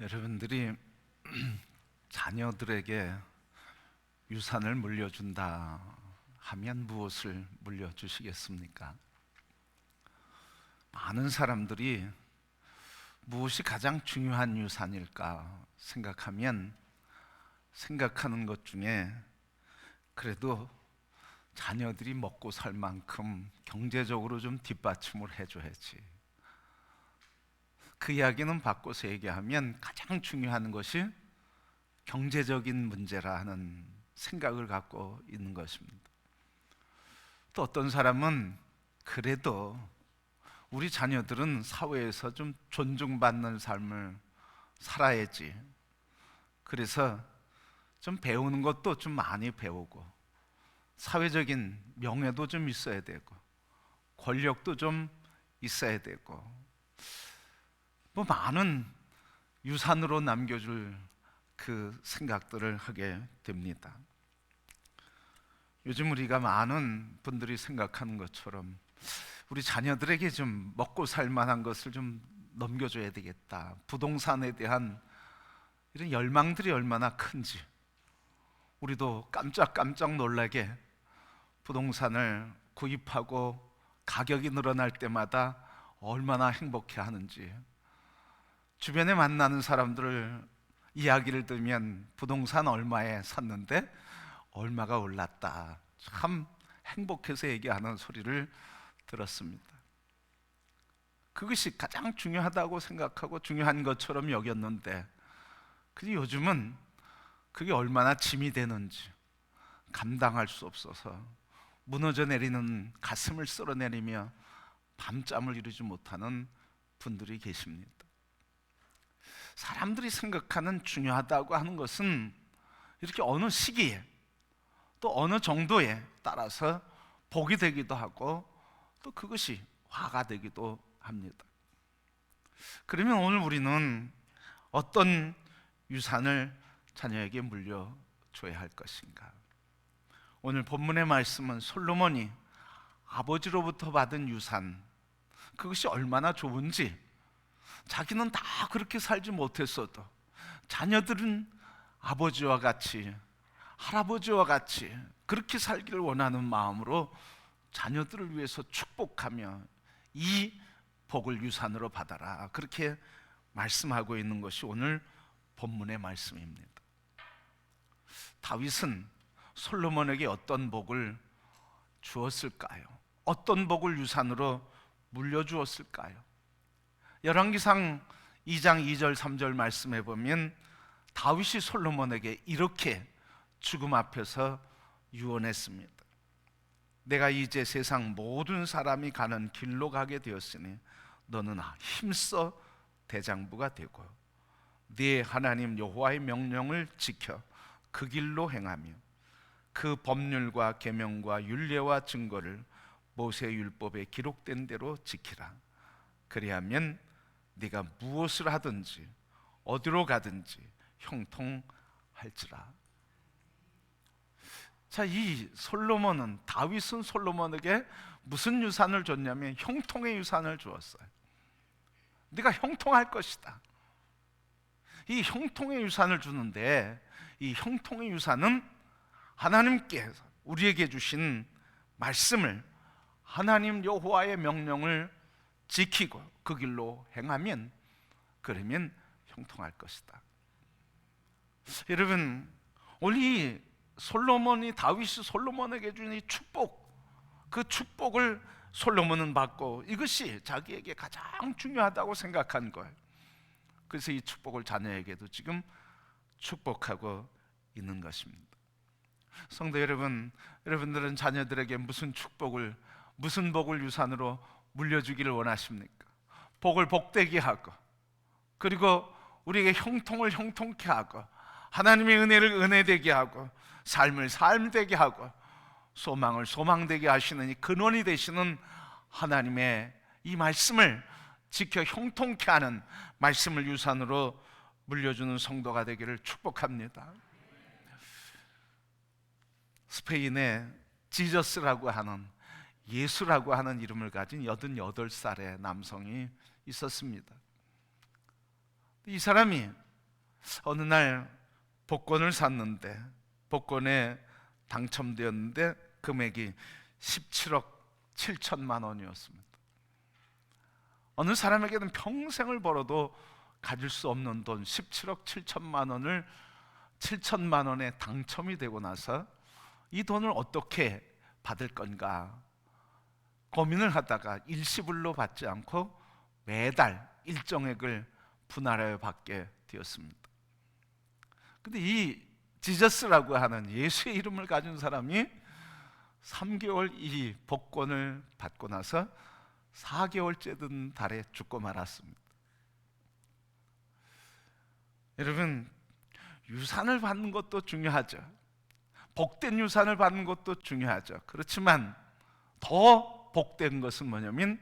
여러분들이 자녀들에게 유산을 물려준다 하면 무엇을 물려주시겠습니까? 많은 사람들이 무엇이 가장 중요한 유산일까 생각하면 생각하는 것 중에 그래도 자녀들이 먹고 살 만큼 경제적으로 좀 뒷받침을 해줘야지, 그 이야기는 바꿔서 얘기하면 가장 중요한 것이 경제적인 문제라는 생각을 갖고 있는 것입니다. 또 어떤 사람은 그래도 우리 자녀들은 사회에서 좀 존중받는 삶을 살아야지, 그래서 좀 배우는 것도 좀 많이 배우고 사회적인 명예도 좀 있어야 되고 권력도 좀 있어야 되고 많은 유산으로 남겨줄 그 생각들을 하게 됩니다. 요즘 우리가 많은 분들이 생각하는 것처럼 우리 자녀들에게 좀 먹고 살 만한 것을 좀 넘겨줘야 되겠다, 부동산에 대한 이런 열망들이 얼마나 큰지, 우리도 깜짝깜짝 놀라게 부동산을 구입하고 가격이 늘어날 때마다 얼마나 행복해 하는지, 주변에 만나는 사람들을 이야기를 들으면 부동산 얼마에 샀는데 얼마가 올랐다, 참 행복해서 얘기하는 소리를 들었습니다. 그것이 가장 중요하다고 생각하고 중요한 것처럼 여겼는데, 근데 요즘은 그게 얼마나 짐이 되는지 감당할 수 없어서 무너져 내리는 가슴을 쓸어내리며 밤잠을 이루지 못하는 분들이 계십니다. 사람들이 생각하는 중요하다고 하는 것은 이렇게 어느 시기에 또 어느 정도에 따라서 복이 되기도 하고 또 그것이 화가 되기도 합니다. 그러면 오늘 우리는 어떤 유산을 자녀에게 물려줘야 할 것인가? 오늘 본문의 말씀은 솔로몬이 아버지로부터 받은 유산, 그것이 얼마나 좋은지, 자기는 다 그렇게 살지 못했어도 자녀들은 아버지와 같이 할아버지와 같이 그렇게 살기를 원하는 마음으로 자녀들을 위해서 축복하며 이 복을 유산으로 받아라, 그렇게 말씀하고 있는 것이 오늘 본문의 말씀입니다. 다윗은 솔로몬에게 어떤 복을 주었을까요? 어떤 복을 유산으로 물려주었을까요? 열왕기상 2장 2절 3절 말씀해 보면 다윗이 솔로몬에게 이렇게 죽음 앞에서 유언했습니다. 내가 이제 세상 모든 사람이 가는 길로 가게 되었으니 너는 힘써 대장부가 되고 네 하나님 여호와의 명령을 지켜 그 길로 행하며 그 법률과 계명과 율례와 증거를 모세 율법에 기록된 대로 지키라. 그리하면 네가 무엇을 하든지 어디로 가든지 형통할지라. 자, 이 솔로몬은, 다윗은 솔로몬에게 무슨 유산을 줬냐면 형통의 유산을 주었어요. 네가 형통할 것이다. 이 형통의 유산을 주는데, 이 형통의 유산은 하나님께서 우리에게 주신 말씀을, 하나님 여호와의 명령을 지키고 그 길로 행하면, 그러면 형통할 것이다. 여러분, 우리 솔로몬이, 다윗이 솔로몬에게 준 이 축복, 그 축복을 솔로몬은 받고 이것이 자기에게 가장 중요하다고 생각한 거예요. 그래서 이 축복을 자녀에게도 지금 축복하고 있는 것입니다. 성도 여러분, 여러분들은 자녀들에게 무슨 축복을, 무슨 복을 유산으로 물려주기를 원하십니까? 복을 복되게 하고, 그리고 우리에게 형통을 형통케 하고, 하나님의 은혜를 은혜되게 하고, 삶을 삶되게 하고, 소망을 소망되게 하시는 이 근원이 되시는 하나님의 이 말씀을 지켜 형통케 하는 말씀을 유산으로 물려주는 성도가 되기를 축복합니다. 스페인에 지저스라고 하는, 예수라고 하는 이름을 가진 88살의 남성이 있었습니다. 이 사람이 어느 날 복권을 샀는데, 복권에 당첨되었는데 금액이 17억 7천만 원이었습니다. 어느 사람에게는 평생을 벌어도 가질 수 없는 돈 17억 7천만 원에 당첨이 되고 나서 이 돈을 어떻게 받을 건가 고민을 하다가 일시불로 받지 않고 매달 일정액을 분할하여 받게 되었습니다. 근데 이 지저스라고 하는 예수의 이름을 가진 사람이 3개월 이 복권을 받고 나서 4개월째 된 달에 죽고 말았습니다. 여러분, 유산을 받는 것도 중요하죠. 복된 유산을 받는 것도 중요하죠. 그렇지만 더 복된 것은 뭐냐면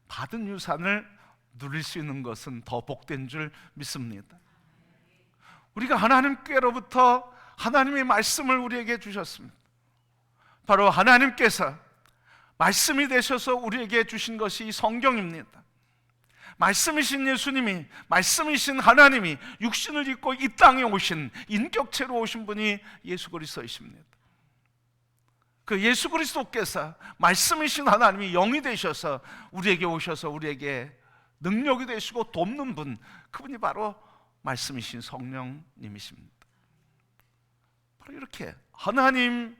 받은 유산을 누릴 수 있는 것은 더 복된 줄 믿습니다. 우리가 하나님께로부터 하나님의 말씀을 우리에게 주셨습니다. 바로 하나님께서 말씀이 되셔서 우리에게 주신 것이 성경입니다. 말씀이신 예수님이, 말씀이신 하나님이 육신을 입고 이 땅에 오신, 인격체로 오신 분이 예수 그리스도이십니다. 그 예수 그리스도께서, 말씀이신 하나님이 영이 되셔서 우리에게 오셔서 우리에게 능력이 되시고 돕는 분, 그분이 바로 말씀이신 성령님이십니다. 바로 이렇게 하나님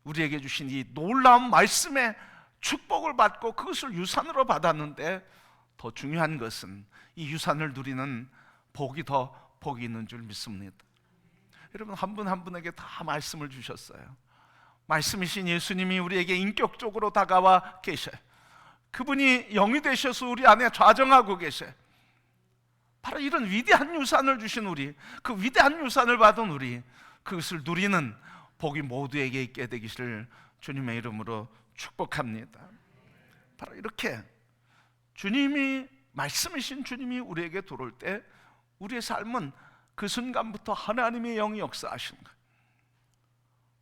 우리에게 주신 이 놀라운 말씀의 축복을 받고 그것을 유산으로 받았는데, 더 중요한 것은 이 유산을 누리는 복이 더 복이 있는 줄 믿습니다. 여러분, 한 분 한 분에게 다 말씀을 주셨어요. 말씀이신 예수님이 우리에게 인격적으로 다가와 계셔요. 그분이 영이 되셔서 우리 안에 좌정하고 계셔요. 바로 이런 위대한 유산을 주신 우리, 그 위대한 유산을 받은 우리, 그것을 누리는 복이 모두에게 있게 되기를 주님의 이름으로 축복합니다. 바로 이렇게 주님이, 말씀이신 주님이 우리에게 들어올 때 우리의 삶은 그 순간부터 하나님의 영이 역사하시는 거예요.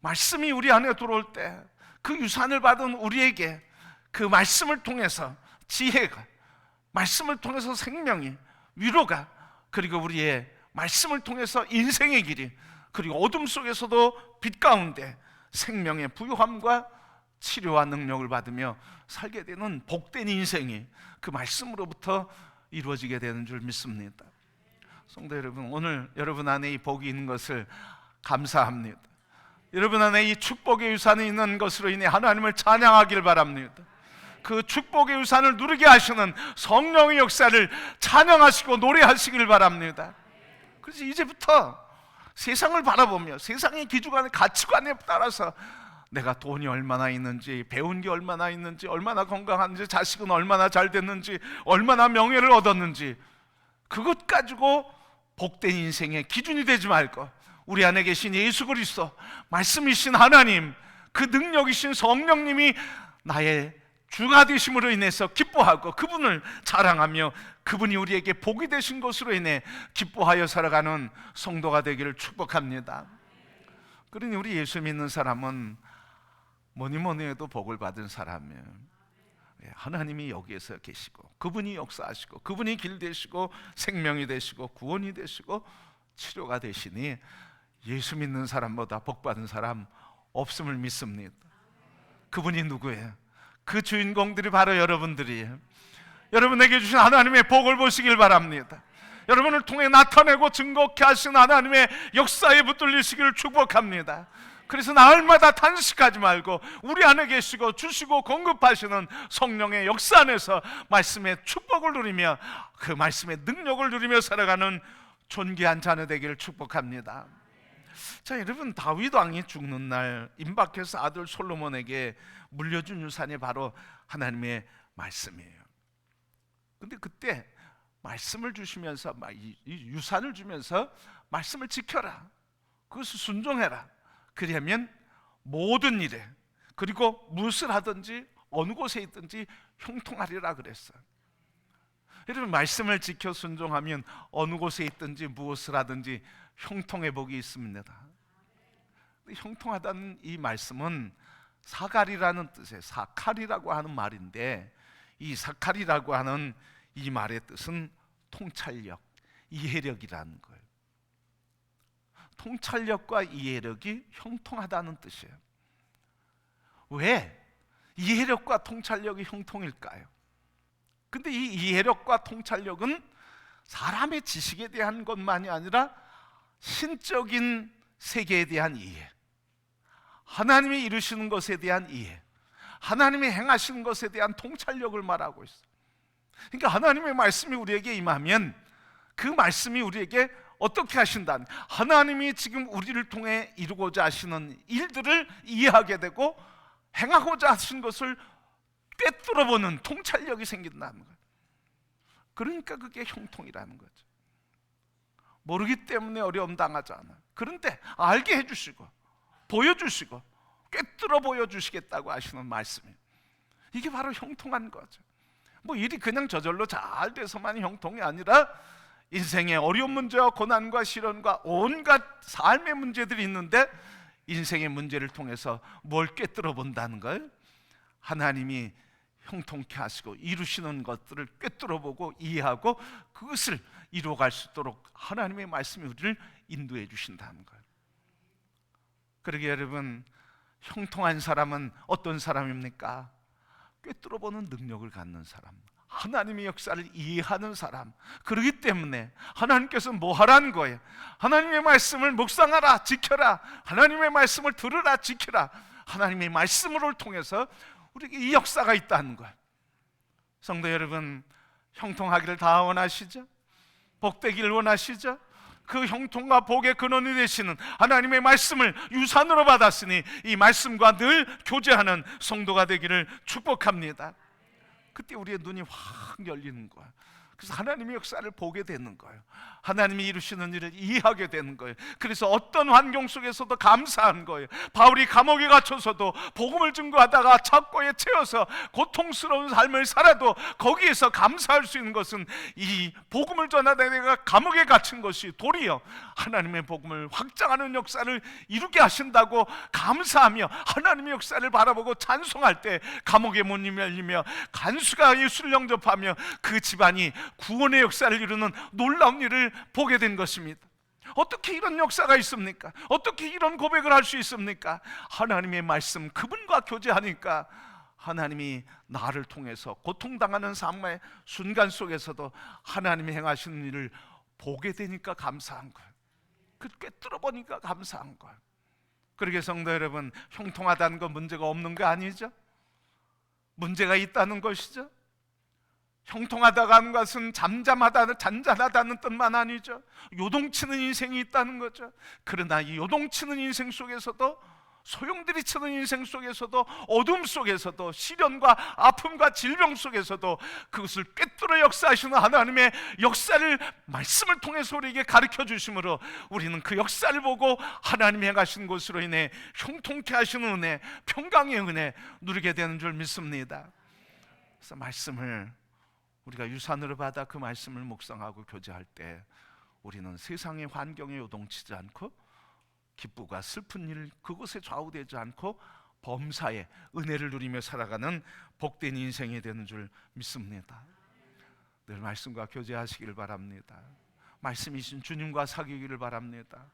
말씀이 우리 안에 들어올 때 그 유산을 받은 우리에게 그 말씀을 통해서 지혜가, 말씀을 통해서 생명이, 위로가, 그리고 우리의 말씀을 통해서 인생의 길이, 그리고 어둠 속에서도 빛 가운데 생명의 부유함과 치료와 능력을 받으며 살게 되는 복된 인생이 그 말씀으로부터 이루어지게 되는 줄 믿습니다. 성도 여러분, 오늘 여러분 안에 이 복이 있는 것을 감사합니다. 여러분 안에 이 축복의 유산이 있는 것으로 인해 하나님을 찬양하길 바랍니다. 그 축복의 유산을 누리게 하시는 성령의 역사를 찬양하시고 노래하시길 바랍니다. 그래서 이제부터 세상을 바라보며 세상의 기준관의 가치관에 따라서 내가 돈이 얼마나 있는지, 배운 게 얼마나 있는지, 얼마나 건강한지, 자식은 얼마나 잘 됐는지, 얼마나 명예를 얻었는지, 그것 가지고 복된 인생의 기준이 되지 말고 우리 안에 계신 예수 그리스도, 말씀이신 하나님, 그 능력이신 성령님이 나의 주가 되심으로 인해서 기뻐하고 그분을 자랑하며 그분이 우리에게 복이 되신 것으로 인해 기뻐하여 살아가는 성도가 되기를 축복합니다. 그러니 우리 예수 믿는 사람은 뭐니 해도 복을 받은 사람이에요. 하나님이 여기에서 계시고 그분이 역사하시고 그분이 길 되시고 생명이 되시고 구원이 되시고 치료가 되시니 예수 믿는 사람보다 복 받은 사람 없음을 믿습니다. 그분이 누구예요? 그 주인공들이 바로 여러분들이에요. 여러분에게 주신 하나님의 복을 보시길 바랍니다. 여러분을 통해 나타내고 증거케 하신 하나님의 역사에 붙들리시기를 축복합니다. 그래서 날마다 탄식하지 말고 우리 안에 계시고 주시고 공급하시는 성령의 역사 안에서 말씀의 축복을 누리며 그 말씀의 능력을 누리며 살아가는 존귀한 자녀 되기를 축복합니다. 자, 여러분, 다윗 왕이 죽는 날 임박해서 아들 솔로몬에게 물려준 유산이 바로 하나님의 말씀이에요. 근데 그때 말씀을 주시면서, 이 유산을 주면서 말씀을 지켜라, 그것을 순종해라, 그러면 모든 일에, 그리고 무엇을 하든지 어느 곳에 있든지 형통하리라 그랬어요. 여러분, 말씀을 지켜 순종하면 어느 곳에 있든지 무엇을 하든지 형통의 복이 있습니다. 형통하다는 이 말씀은 사갈이라는 뜻의 사칼이라고 하는 말인데, 이 사칼이라고 하는 이 말의 뜻은 통찰력, 이해력이라는 거예요. 통찰력과 이해력이 형통하다는 뜻이에요. 왜 이해력과 통찰력이 형통일까요? 근데 이 이해력과 통찰력은 사람의 지식에 대한 것만이 아니라 신적인 세계에 대한 이해, 하나님이 이루시는 것에 대한 이해, 하나님이 행하시는 것에 대한 통찰력을 말하고 있어요. 그러니까 하나님의 말씀이 우리에게 임하면 그 말씀이 우리에게 어떻게 하신다는, 하나님이 지금 우리를 통해 이루고자 하시는 일들을 이해하게 되고 행하고자 하신 것을 꿰뚫어보는 통찰력이 생긴다는 거예요. 그러니까 그게 형통이라는 거죠. 모르기 때문에 어려움 당하지 않아요. 그런데 알게 해주시고 보여주시고 꿰뚫어 보여주시겠다고 하시는 말씀이에요. 이게 바로 형통한 거죠. 뭐 일이 그냥 저절로 잘 돼서만 형통이 아니라 인생의 어려운 문제와 고난과 시련과 온갖 삶의 문제들이 있는데 인생의 문제를 통해서 뭘 꿰뚫어 본다는 걸, 하나님이 형통케 하시고 이루시는 것들을 꿰뚫어 보고 이해하고 그것을 이루어갈 수 있도록 하나님의 말씀이 우리를 인도해 주신다는 거예요. 그러게 여러분, 형통한 사람은 어떤 사람입니까? 꿰뚫어 보는 능력을 갖는 사람, 하나님의 역사를 이해하는 사람. 그렇기 때문에 하나님께서 뭐 하라는 거예요? 하나님의 말씀을 묵상하라, 지켜라. 하나님의 말씀을 들으라, 지켜라. 하나님의 말씀을 통해서 우리에게 이 역사가 있다는 거예요. 성도 여러분, 형통하기를 다 원하시죠? 복되기를 원하시죠? 그 형통과 복의 근원이 되시는 하나님의 말씀을 유산으로 받았으니 이 말씀과 늘 교제하는 성도가 되기를 축복합니다. 그때 우리의 눈이 확 열리는 거야. 그래서 하나님의 역사를 보게 되는 거예요. 하나님이 이루시는 일을 이해하게 되는 거예요. 그래서 어떤 환경 속에서도 감사한 거예요. 바울이 감옥에 갇혀서도 복음을 증거하다가 착고에 채워서 고통스러운 삶을 살아도 거기에서 감사할 수 있는 것은 이 복음을 전하다 내가 감옥에 갇힌 것이 도리어 하나님의 복음을 확장하는 역사를 이루게 하신다고 감사하며 하나님의 역사를 바라보고 찬송할 때 감옥의 문이 열리며 간수가 예수를 영접하며 그 집안이 구원의 역사를 이루는 놀라운 일을 보게 된 것입니다. 어떻게 이런 역사가 있습니까? 어떻게 이런 고백을 할 수 있습니까? 하나님의 말씀, 그분과 교제하니까 하나님이 나를 통해서 고통당하는 삶의 순간 속에서도 하나님이 행하시는 일을 보게 되니까 감사한 거예요. 그 꿰뚫어 보니까 감사한 거예요. 그러게 성도 여러분, 형통하다는 건 문제가 없는 거 아니죠? 문제가 있다는 것이죠. 형통하다가 하는 것은 잠잠하다, 잔잔하다는 뜻만 아니죠. 요동치는 인생이 있다는 거죠. 그러나 이 요동치는 인생 속에서도, 소용들이 치는 인생 속에서도, 어둠 속에서도, 시련과 아픔과 질병 속에서도 그것을 꿰뚫어 역사하시는 하나님의 역사를 말씀을 통해서 우리에게 가르쳐 주심으로 우리는 그 역사를 보고 하나님이 행하신 것으로 인해 형통케 하시는 은혜, 평강의 은혜 누리게 되는 줄 믿습니다. 그래서 말씀을 우리가 유산으로 받아 그 말씀을 묵상하고 교제할 때 우리는 세상의 환경에 요동치지 않고 기쁨과 슬픈 일 그것에 좌우되지 않고 범사에 은혜를 누리며 살아가는 복된 인생이 되는 줄 믿습니다. 늘 말씀과 교제하시기를 바랍니다. 말씀이신 주님과 사귀기를 바랍니다.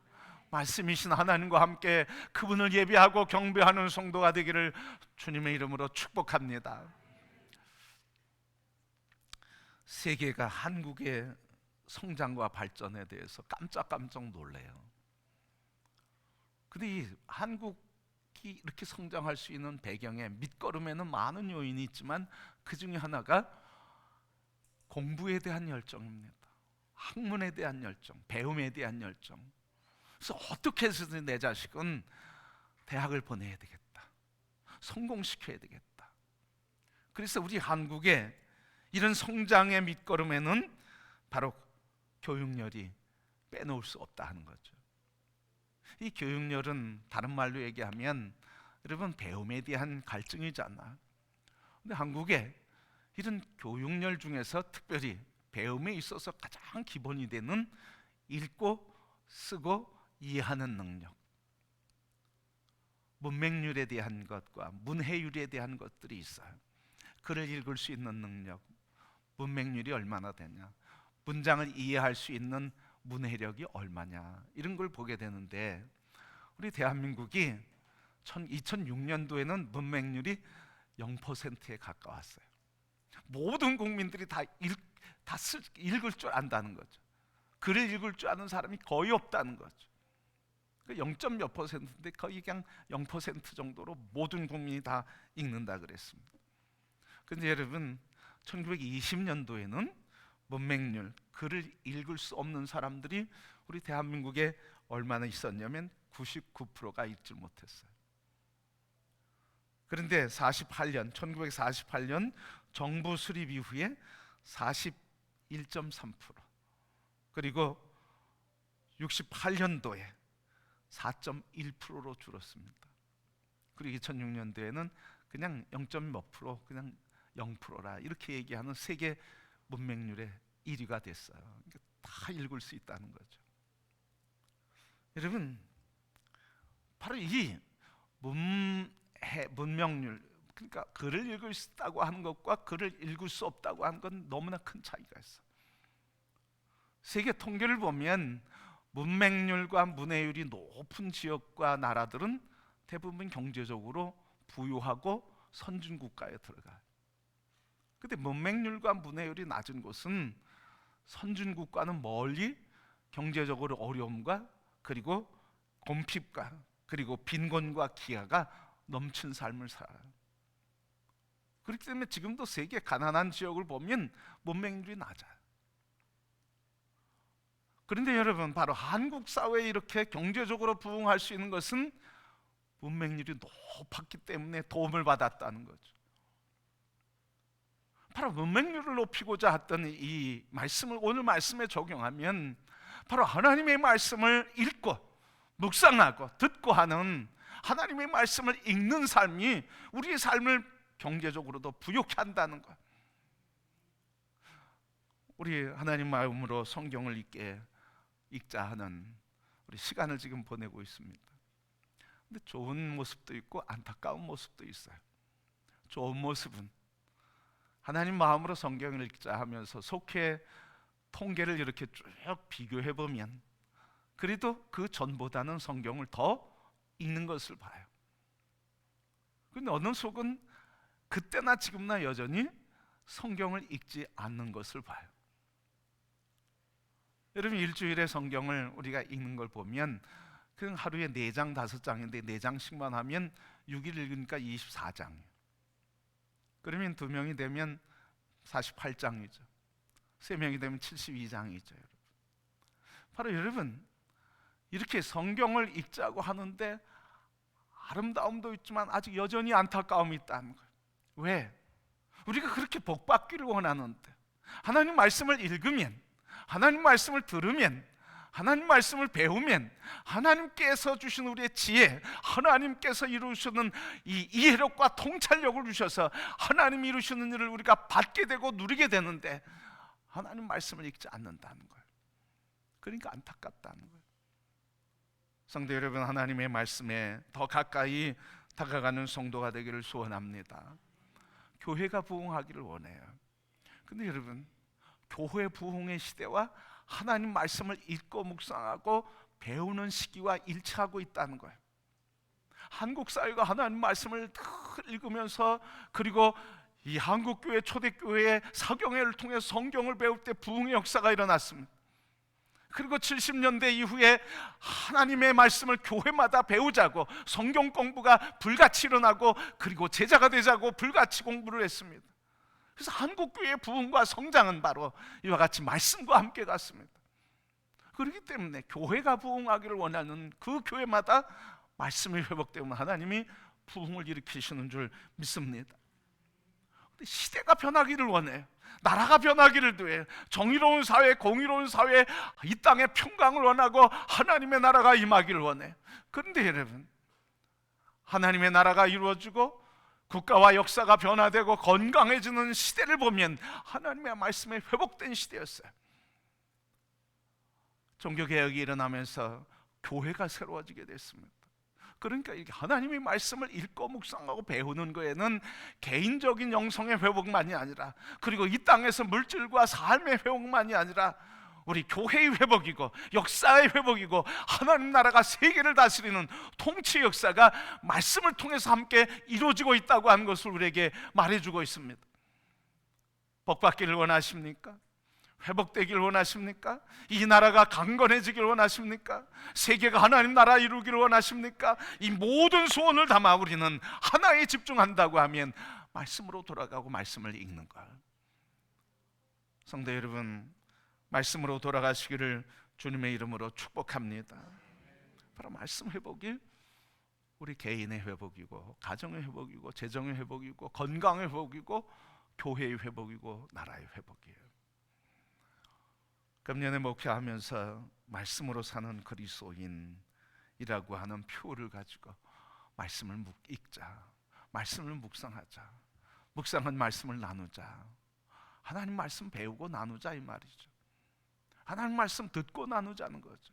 말씀이신 하나님과 함께 그분을 예배하고 경배하는 성도가 되기를 주님의 이름으로 축복합니다. 세계가 한국의 성장과 발전에 대해서 깜짝깜짝 놀래요. 근데 이 한국이 이렇게 성장할 수 있는 배경에 밑거름에는 많은 요인이 있지만 그 중에 하나가 공부에 대한 열정입니다. 학문에 대한 열정, 배움에 대한 열정. 그래서 어떻게 해서든 내 자식은 대학을 보내야 되겠다, 성공시켜야 되겠다. 그래서 우리 한국의 이런 성장의 밑거름에는 바로 교육열이 빼놓을 수 없다 하는 거죠. 이 교육열은 다른 말로 얘기하면 여러분 배움에 대한 갈증이잖아. 근데 한국에 이런 교육열 중에서 특별히 배움에 있어서 가장 기본이 되는 읽고 쓰고 이해하는 능력, 문맹률에 대한 것과 문해율에 대한 것들이 있어요. 글을 읽을 수 있는 능력, 문맹률이 얼마나 되냐, 문장을 이해할 수 있는 문해력이 얼마냐 이런 걸 보게 되는데, 우리 대한민국이 2006년도에는 문맹률이 0%에 가까웠어요. 모든 국민들이 다 읽을 줄 안다는 거죠. 글을 읽을 줄 아는 사람이 거의 없다는 거죠. 0. 몇 %인데 거의 그냥 0% 정도로 모든 국민이 다 읽는다 그랬습니다. 근데 여러분, 1920년도에는 문맹률, 글을 읽을 수 없는 사람들이 우리 대한민국에 얼마나 있었냐면 99%가 읽지 못했어요. 그런데 1948년 정부 수립 이후에 41.3%, 그리고 68년도에 4.1%로 줄었습니다. 그리고 2006년도에는 그냥 0. 몇 %, 그냥 0%라 이렇게 얘기하는 세계 문맹률의 1위가 됐어요. 그러니까 다 읽을 수 있다는 거죠. 여러분, 바로 이 문명률, 그러니까 글을 읽을 수 있다고 하는 것과 글을 읽을 수 없다고 하는 건 너무나 큰 차이가 있어요. 세계 통계를 보면 문맹률과 문해율이 높은 지역과 나라들은 대부분 경제적으로 부유하고 선진 국가에 들어가요. 근데 문맹률과 문해율이 낮은 곳은 선진 국가는 멀리 경제적으로 어려움과 그리고 공핍과 그리고 빈곤과 기아가 넘친 삶을 살아요. 그렇기 때문에 지금도 세계 가난한 지역을 보면 문맹률이 낮아요. 그런데 여러분, 바로 한국 사회에 이렇게 경제적으로 부흥할 수 있는 것은 문맹률이 높았기 때문에 도움을 받았다는 거죠. 바로 문맹률을 높이고자 했던 이 말씀을 오늘 말씀에 적용하면, 바로 하나님의 말씀을 읽고 묵상하고 듣고 하는 하나님의 말씀을 읽는 삶이 우리의 삶을 경제적으로도 부유케 한다는 것. 우리 하나님 마음으로 성경을 읽자 하는 우리 시간을 지금 보내고 있습니다. 근데 좋은 모습도 있고 안타까운 모습도 있어요. 좋은 모습은 하나님 마음으로 성경을 읽자 하면서 속해 통계를 이렇게 쭉 비교해 보면 그래도 그 전보다는 성경을 더 읽는 것을 봐요. 그런데 어느 속은 그때나 지금나 여전히 성경을 읽지 않는 것을 봐요. 여러분, 일주일에 성경을 우리가 읽는 걸 보면 그냥 하루에 4장 5장인데 4장씩만 하면 6일 읽으니까 24장이에요. 그러면 2명이 되면 48장이죠. 3명이 되면 72장이죠. 바로 여러분, 이렇게 성경을 읽자고 하는데 아름다움도 있지만 아직 여전히 안타까움이 있다는 거예요. 왜? 우리가 그렇게 복받기를 원하는데, 하나님 말씀을 읽으면, 하나님 말씀을 들으면, 하나님 말씀을 배우면 하나님께서 주신 우리의 지혜, 하나님께서 이루시는 이 이해력과 통찰력을 주셔서 하나님이 이루시는 일을 우리가 받게 되고 누리게 되는데 하나님 말씀을 읽지 않는다는 거예요. 그러니까 안타깝다는 거예요. 성도 여러분, 하나님의 말씀에 더 가까이 다가가는 성도가 되기를 소원합니다. 교회가 부흥하기를 원해요. 근데 여러분, 교회 부흥의 시대와 하나님 말씀을 읽고 묵상하고 배우는 시기와 일치하고 있다는 거예요. 한국 사회가 하나님 말씀을 읽으면서, 그리고 이 한국교회 초대교회의 사경회를 통해 성경을 배울 때 부흥의 역사가 일어났습니다. 그리고 70년대 이후에 하나님의 말씀을 교회마다 배우자고 성경 공부가 불같이 일어나고, 그리고 제자가 되자고 불같이 공부를 했습니다. 그래서 한국교회의 부흥과 성장은 바로 이와 같이 말씀과 함께 갔습니다. 그렇기 때문에 교회가 부흥하기를 원하는 그 교회마다 말씀이 회복되면 하나님이 부흥을 일으키시는 줄 믿습니다. 근데 시대가 변하기를 원해요. 나라가 변하기를 도해요. 정의로운 사회, 공의로운 사회, 이 땅에 평강을 원하고 하나님의 나라가 임하기를 원해요. 그런데 여러분, 하나님의 나라가 이루어지고 국가와 역사가 변화되고 건강해지는 시대를 보면 하나님의 말씀에 회복된 시대였어요. 종교개혁이 일어나면서 교회가 새로워지게 됐습니다. 그러니까 이게 하나님의 말씀을 읽고 묵상하고 배우는 거에는 개인적인 영성의 회복만이 아니라, 그리고 이 땅에서 물질과 삶의 회복만이 아니라 우리 교회의 회복이고 역사의 회복이고 하나님 나라가 세계를 다스리는 통치 역사가 말씀을 통해서 함께 이루어지고 있다고 하는 것을 우리에게 말해주고 있습니다. 복받기를 원하십니까? 회복되기를 원하십니까? 이 나라가 강건해지기를 원하십니까? 세계가 하나님 나라 이루기를 원하십니까? 이 모든 소원을 담아 우리는 하나에 집중한다고 하면 말씀으로 돌아가고 말씀을 읽는 것. 성도 여러분, 말씀으로 돌아가시기를 주님의 이름으로 축복합니다. 바로 말씀 회복이 우리 개인의 회복이고 가정의 회복이고 재정의 회복이고 건강의 회복이고 교회의 회복이고 나라의 회복이에요. 금년에 목회하면서 말씀으로 사는 그리스도인이라고 하는 표를 가지고 말씀을 읽자, 말씀을 묵상하자, 묵상한 말씀을 나누자, 하나님 말씀 배우고 나누자 이 말이죠. 하나님 말씀 듣고 나누자는 거죠.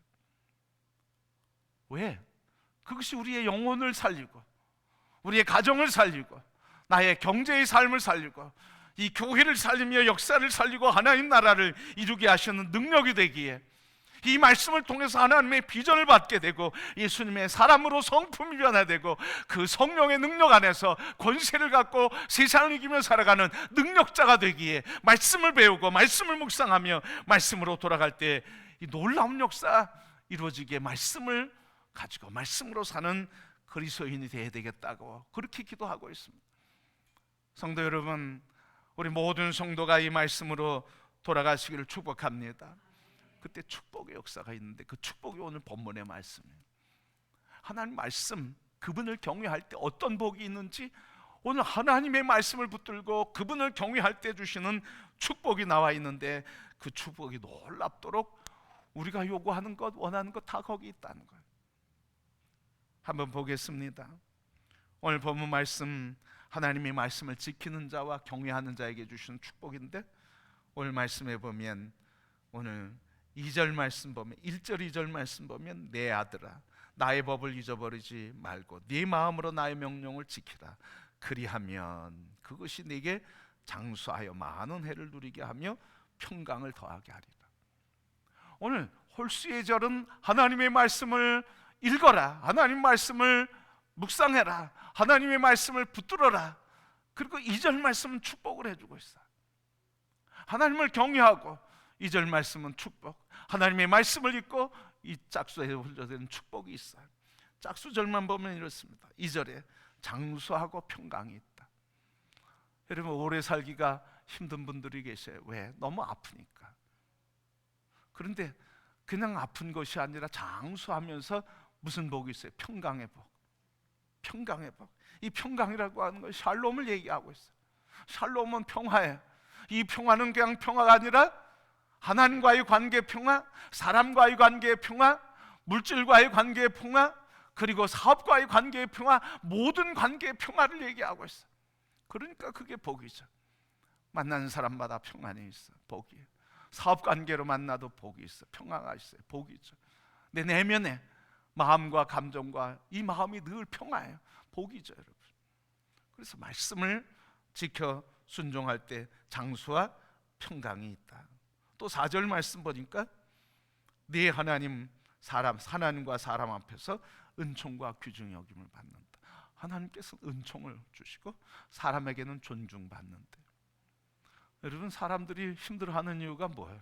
왜? 그것이 우리의 영혼을 살리고 우리의 가정을 살리고 나의 경제의 삶을 살리고 이 교회를 살리며 역사를 살리고 하나님 나라를 이루게 하시는 능력이 되기에 이 말씀을 통해서 하나님의 비전을 받게 되고 예수님의 사람으로 성품이 변화되고 그 성령의 능력 안에서 권세를 갖고 세상을 이기며 살아가는 능력자가 되기에 말씀을 배우고 말씀을 묵상하며 말씀으로 돌아갈 때 이 놀라운 역사 이루어지기에 말씀을 가지고 말씀으로 사는 그리스도인이 되어야 되겠다고 그렇게 기도하고 있습니다. 성도 여러분, 우리 모든 성도가 이 말씀으로 돌아가시기를 축복합니다. 그때 축복의 역사가 있는데 그 축복이 오늘 본문의 말씀이에요. 하나님 말씀, 그분을 경외할 때 어떤 복이 있는지 오늘 하나님의 말씀을 붙들고 그분을 경외할 때 주시는 축복이 나와 있는데 그 축복이 놀랍도록 우리가 요구하는 것, 원하는 것 다 거기 있다는 거예요. 한번 보겠습니다. 오늘 본문 말씀, 하나님의 말씀을 지키는 자와 경외하는 자에게 주시는 축복인데 오늘 말씀에 보면 오늘 2절 말씀 보면 1절 2절 말씀 보면 내 아들아 나의 법을 잊어버리지 말고 네 마음으로 나의 명령을 지키라. 그리하면 그것이 네게 장수하여 많은 해를 누리게 하며 평강을 더하게 하리라. 오늘 홀수의 절은 하나님의 말씀을 읽어라, 하나님 말씀을 묵상해라, 하나님의 말씀을 붙들어라. 그리고 2절 말씀은 축복을 해주고 있어요. 하나님을 경외하고 2절 말씀은 축복, 하나님의 말씀을 읽고 이 짝수에 흘러드는 축복이 있어요. 짝수절만 보면 이렇습니다. 2절에 장수하고 평강이 있다. 여러분, 오래 살기가 힘든 분들이 계세요. 왜? 너무 아프니까. 그런데 그냥 아픈 것이 아니라 장수하면서 무슨 복이 있어요? 평강의 복. 평강의 복. 이 평강이라고 하는 건 샬롬을 얘기하고 있어요. 샬롬은 평화예요. 이 평화는 그냥 평화가 아니라 하나님과의 관계의 평화, 사람과의 관계의 평화, 물질과의 관계의 평화, 그리고 사업과의 관계의 평화, 모든 관계의 평화를 얘기하고 있어요. 그러니까 그게 복이죠. 만나는 사람마다 평안이 있어, 복이에요. 사업 관계로 만나도 복이 있어, 평화가 있어요, 복이죠. 내 내면에 마음과 감정과 이 마음이 늘 평화예요, 복이죠, 여러분. 그래서 말씀을 지켜 순종할 때 장수와 평강이 있다. 또 4절 말씀 보니까 네 하나님 하나님과 사람 앞에서 은총과 귀중히 여김을 받는다. 하나님께서 은총을 주시고 사람에게는 존중받는데, 여러분, 사람들이 힘들어하는 이유가 뭐예요?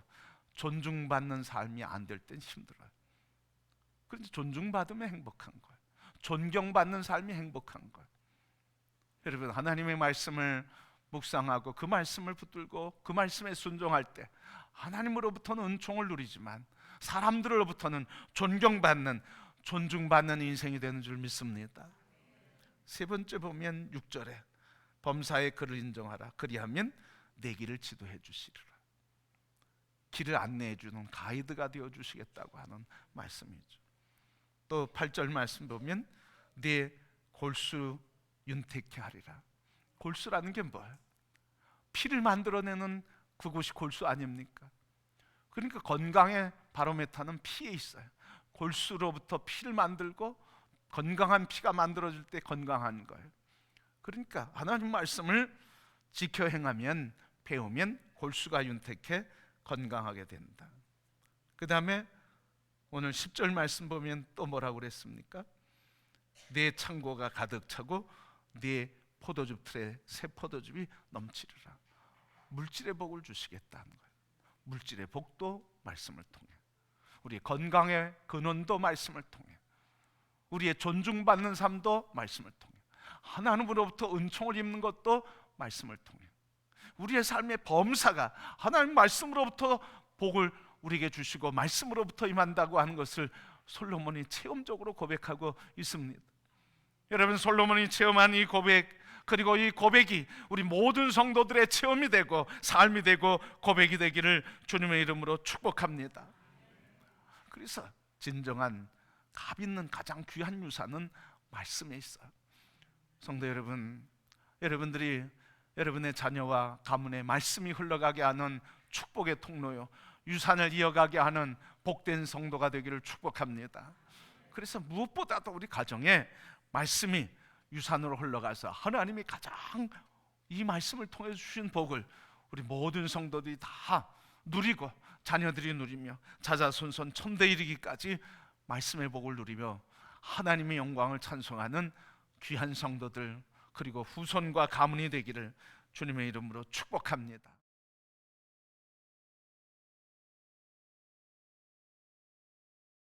존중받는 삶이 안 될 땐 힘들어요. 그런데 존중받으면 행복한 거예요. 존경받는 삶이 행복한 거예요. 여러분, 하나님의 말씀을 묵상하고 그 말씀을 붙들고 그 말씀에 순종할 때 하나님으로부터는 은총을 누리지만 사람들로부터는 존경받는, 존중받는 인생이 되는 줄 믿습니다. 세 번째 보면 6절에 범사의 그를 인정하라. 그리하면 내 길을 지도해 주시리라. 길을 안내해 주는 가이드가 되어 주시겠다고 하는 말씀이죠. 또 8절 말씀 보면 네 골수 윤택케 하리라. 골수라는 게 뭐예요? 피를 만들어내는 그곳이 골수 아닙니까? 그러니까 건강의 바로메타는 피에 있어요. 골수로부터 피를 만들고 건강한 피가 만들어질 때 건강한 거예요. 그러니까 하나님 말씀을 지켜 행하면, 배우면 골수가 윤택해 건강하게 된다. 그 다음에 오늘 10절 말씀 보면 또 뭐라고 그랬습니까? 내 창고가 가득 차고 네 포도즙 틀에 새 포도즙이 넘치리라. 물질의 복을 주시겠다는 거예요. 물질의 복도 말씀을 통해, 우리의 건강의 근원도 말씀을 통해, 우리의 존중받는 삶도 말씀을 통해, 하나님으로부터 은총을 입는 것도 말씀을 통해, 우리의 삶의 범사가 하나님 말씀으로부터 복을 우리에게 주시고 말씀으로부터 임한다고 하는 것을 솔로몬이 체험적으로 고백하고 있습니다. 여러분, 솔로몬이 체험한 이 고백, 그리고 이 고백이 우리 모든 성도들의 체험이 되고 삶이 되고 고백이 되기를 주님의 이름으로 축복합니다. 그래서 진정한 값 있는 가장 귀한 유산은 말씀에 있어요. 성도 여러분, 여러분들이 여러분의 자녀와 가문에 말씀이 흘러가게 하는 축복의 통로요, 유산을 이어가게 하는 복된 성도가 되기를 축복합니다. 그래서 무엇보다도 우리 가정에 말씀이 유산으로 흘러가서 하나님이 가장 이 말씀을 통해 주신 복을 우리 모든 성도들이 다 누리고 자녀들이 누리며 자자손손 천대 이르기까지 말씀의 복을 누리며 하나님의 영광을 찬송하는 귀한 성도들, 그리고 후손과 가문이 되기를 주님의 이름으로 축복합니다.